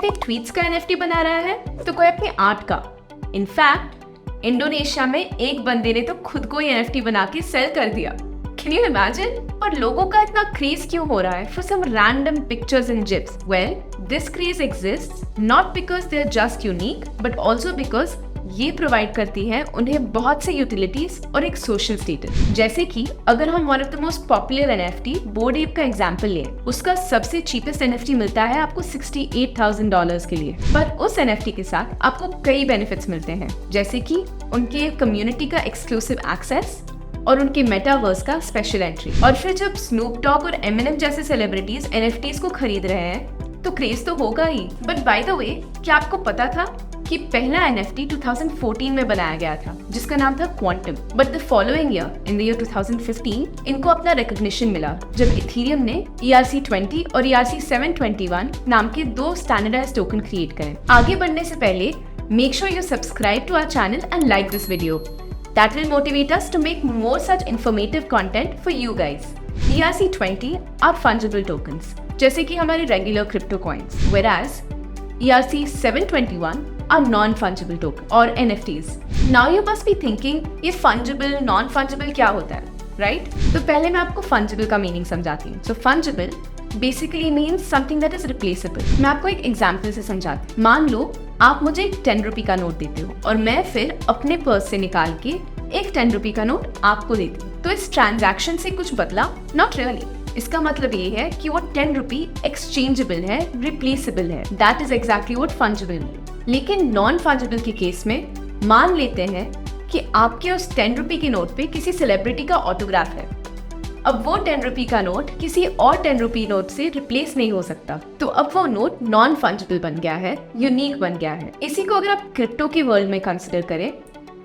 अपने ट्वीट्स का एनएफटी बना रहा है तो कोई अपने आर्ट का। इनफैक्ट इंडोनेशिया में एक बंदे ने तो खुद को ही एनएफटी बना के सेल कर दिया। Can you imagine? और लोगों का इतना क्रेज क्यों हो रहा है for some random pictures and GIFs? Well, this craze exists not because they are just unique but also because ये प्रोवाइड करती है उन्हें बहुत से यूटिलिटीज और एक सोशल स्टेटस। जैसे कि अगर हम one of the most popular NFT board app का एग्जांपल लें, उसका सबसे चीपेस्ट एनएफटी मिलता है आपको $68,000 के लिए। पर उस एनएफटी के साथ आपको कई बेनिफिट्स मिलते हैं, जैसे कि उनके कम्युनिटी का एक्सक्लूसिव एक्सेस और उनके मेटावर्स का स्पेशल एंट्री। और फिर जब स्नूप डॉग और एमिनेम जैसे सेलिब्रिटीज एनएफटीज को खरीद रहे हैं तो क्रेज तो होगा ही। बट बाय द वे, क्या आपको पता था कि पहला NFT 2014 में बनाया गया था जिसका नाम था quantum. But the following year in the year 2015 इनको अपना रिकॉग्निशन मिला जब इथेरियम ने ERC20 और ERC721 नाम के 2 स्टैंडर्डाइज्ड टोकन क्रिएट करे। आगे बढ़ने से पहले make sure you subscribe to our channel and like this video. That will motivate us to make more such informative content for you guys. ERC20 are fungible tokens, जैसे कि हमारे regular crypto coins, whereas ERC721 are non-fungible token or NFTs. Now you must be thinking, ये fungible, non-fungible क्या होता है, right? तो पहले मैं आपको fungible का meaning समझाती हूँ. So fungible basically means something that is replaceable. मैं आपको एक एग्जाम्पल से समझाती हूँ। मान लो आप मुझे एक 10 रुपए का नोट देते हो और मैं फिर अपने पर्स से निकाल के एक 10 रुपए का नोट आपको देती हूँ, तो इस ट्रांजैक्शन से कुछ बदला? Not really. इसका मतलब ये है कि वो 10 रुपए एक्सचेंजेबल है, रिप्लेसेबल है। That is exactly what fungible means. लेकिन नॉन फंजिबल के केस में मान लेते हैं कि आपके उस 10 रुपए के नोट पे किसी सेलिब्रिटी का ऑटोग्राफ है। अब वो 10 रुपए का नोट किसी और 10 रुपए नोट से रिप्लेस नहीं हो सकता, तो अब वो नोट नॉन फंजिबल बन गया है, यूनिक बन गया है। इसी को अगर आप क्रिप्टो के वर्ल्ड में कंसिडर करें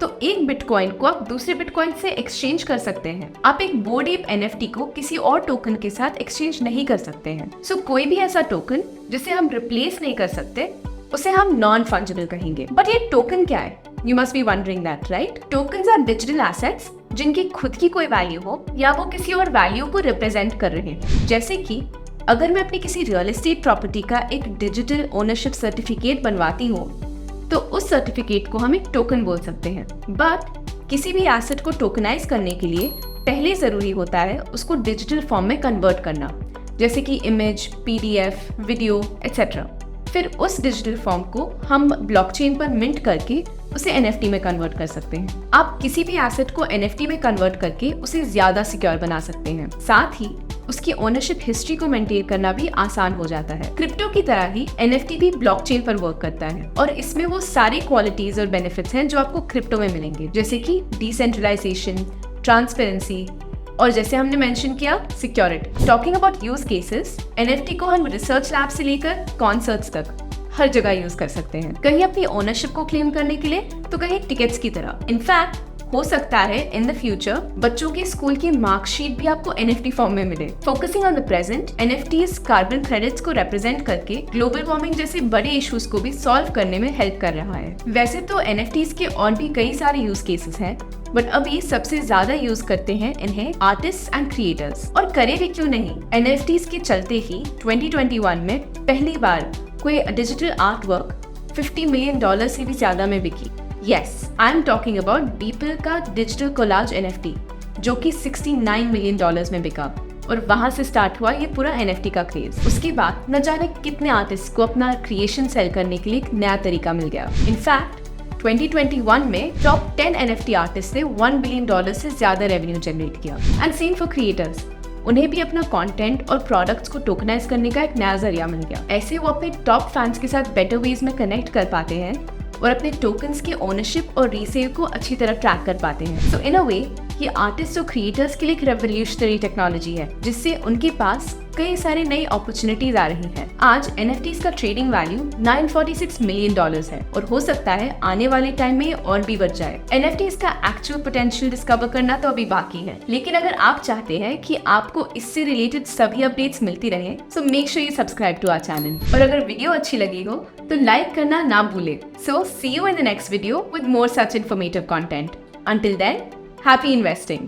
तो एक बिटकॉइन को आप दूसरे बिटकॉइन से एक्सचेंज कर सकते हैं। आप एक बोर्ड एप एनएफटी को किसी और टोकन के साथ एक्सचेंज नहीं कर सकते हैं। सो कोई भी ऐसा टोकन जिसे हम रिप्लेस नहीं कर सकते उसे हम नॉन फंजिबल कहेंगे। बट ये टोकन क्या है? You must be wondering that, right? Tokens are digital assets जिनकी खुद की कोई वैल्यू हो या वो किसी और वैल्यू को रिप्रेजेंट कर रहे हैं। जैसे कि अगर मैं अपनी किसी रियल एस्टेट प्रॉपर्टी का एक डिजिटल ओनरशिप सर्टिफिकेट बनवाती हूँ तो उस सर्टिफिकेट को हम एक टोकन बोल सकते हैं। बट किसी भी एसेट को टोकनाइज करने के लिए पहले जरूरी होता है उसको डिजिटल फॉर्म में कन्वर्ट करना, जैसे कि इमेज, PDF, वीडियो एक्सेट्रा। फिर उस डिजिटल फॉर्म को हम ब्लॉकचेन पर मिंट करके उसे NFT में कन्वर्ट कर सकते हैं। आप किसी भी एसेट को NFT में कन्वर्ट करके उसे ज्यादा सिक्योर बना सकते हैं। साथ ही उसकी ओनरशिप हिस्ट्री को मेंटेन करना भी आसान हो जाता है। क्रिप्टो की तरह ही NFT भी ब्लॉकचेन पर वर्क करता है और इसमें वो सारी क्वालिटीज और बेनिफिट्स हैं जो आपको क्रिप्टो में मिलेंगे, जैसे कि डिसेंट्रलाइजेशन, ट्रांसपेरेंसी और जैसे हमने मेंशन किया security. Talking about use cases, NFT को हम रिसर्च लैब से लेकर कॉन्सर्ट्स तक हर जगह यूज कर सकते हैं। कहीं अपनी ओनरशिप को क्लेम करने के लिए तो कहीं टिकट्स की तरह। इनफैक्ट हो सकता है इन द फ्यूचर बच्चों के स्कूल की मार्कशीट भी आपको NFT फॉर्म में मिले। Focusing on the present, NFTs carbon credits को रिप्रेजेंट करके ग्लोबल वार्मिंग जैसे बड़े इश्यूज को भी सॉल्व करने में हेल्प कर रहा है। वैसे तो NFTs के और भी कई सारे यूज केसेस हैं, बट अभी सबसे ज्यादा यूज करते हैं इन्हें आर्टिस्ट एंड क्रिएटर्स। और करे भी क्यों नहीं, NFTs के चलते ही 2021 में पहली बार कोई डिजिटल आर्ट वर्क $50 मिलियन से भी ज्यादा में बिकी। Yes, I am talking about Beeple का डिजिटल कोलाज NFT जो कि $69 मिलियन में बिका और वहां से स्टार्ट हुआ ये पूरा NFT का क्रेज। उसके बाद न जाने कितने आर्टिस्ट को अपना क्रिएशन सेल करने के लिए एक नया तरीका मिल गया। इनफैक्ट 2021 में टॉप 10 NFT आर्टिस्ट ने $1 बिलियन से ज्यादा रेवेन्यू जनरेट किया। एंड सेम फॉर क्रिएटर्स, उन्हें भी अपना कंटेंट और प्रोडक्ट्स को टोकनाइज करने का एक नया जरिया मिल गया। ऐसे वो अपने टॉप फैंस के साथ बेटर वेज में कनेक्ट कर पाते हैं और अपने टोकन्स के ओनरशिप और रीसेल को अच्छी तरह ट्रैक कर पाते हैं। सो इन अ वे ये आर्टिस्ट और क्रिएटर्स के लिए एक रेवोल्यूशनरी टेक्नोलॉजी है जिससे उनके पास कई सारे नई अपॉर्चुनिटीज आ रही हैं। आज NFTs का ट्रेडिंग वैल्यू $946 मिलियन है और हो सकता है आने वाले टाइम में और भी बढ़ जाए। NFTs का एक्चुअल पोटेंशियल डिस्कवर करना तो अभी बाकी है, लेकिन अगर आप चाहते हैं कि आपको इससे रिलेटेड सभी अपडेट्स मिलती रहे so make sure you subscribe to our channel. और अगर वीडियो अच्छी लगी हो तो लाइक करना ना भूले। So see you in the next video with more such informative content. Until then, happy investing.